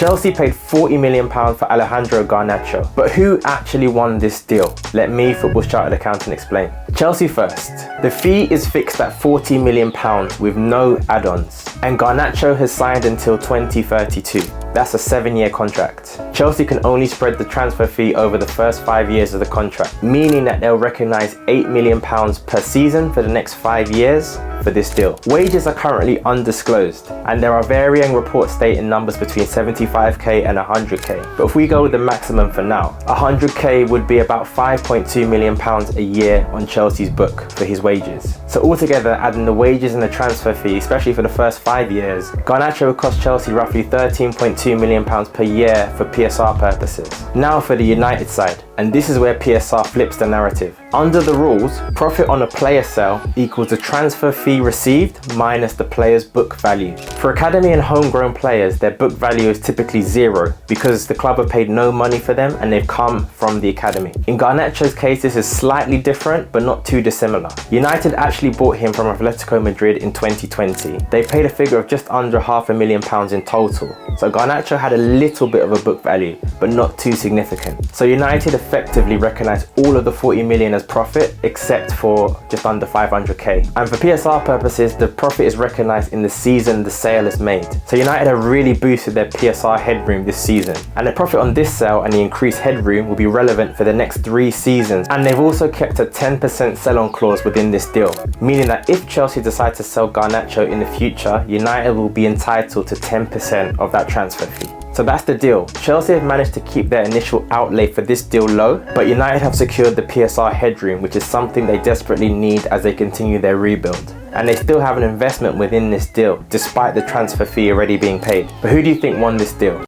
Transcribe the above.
Chelsea paid £40 million for Alejandro Garnacho. But who actually won this deal? Let me, Football's Chartered Accountant, explain. Chelsea first. The fee is fixed at £40 million with no add-ons. And Garnacho has signed until 2032. That's a 7-year contract. Chelsea can only spread the transfer fee over the first 5 years of the contract, meaning that they'll recognise £8 million per season for the next 5 years for this deal. Wages are currently undisclosed, and there are varying reports stating numbers between 75k and 100k. But if we go with the maximum for now, 100k would be about £5.2 million a year on Chelsea's book for his wages. So altogether, adding the wages and the transfer fee, especially for the first 5 years, Garnacho would cost Chelsea roughly £13.2 million per year for PSR purposes. Now for the United side, and this is where PSR flips the narrative. Under the rules, profit on a player sale equals the transfer fee received minus the player's book value. For academy and homegrown players, their book value is typically zero because the club have paid no money for them and they've come from the academy. In Garnacho's case, this is slightly different but not too dissimilar. United actually bought him from Atletico Madrid in 2020. They paid a figure of just under £500,000 in total. So Garnacho had a little bit of a book value, but not too significant. So United effectively recognised all of the 40 million as profit except for just under 500k. And for PSR purposes, the profit is recognised in the season the sale is made. So United have really boosted their PSR headroom this season. And the profit on this sale and the increased headroom will be relevant for the next 3 seasons. And they've also kept a 10% sell-on clause within this deal, meaning that if Chelsea decide to sell Garnacho in the future, United will be entitled to 10% of that transfer fee. So that's the deal. Chelsea have managed to keep their initial outlay for this deal low, but United have secured the PSR headroom, which is something they desperately need as they continue their rebuild. And they still have an investment within this deal, despite the transfer fee already being paid. But who do you think won this deal?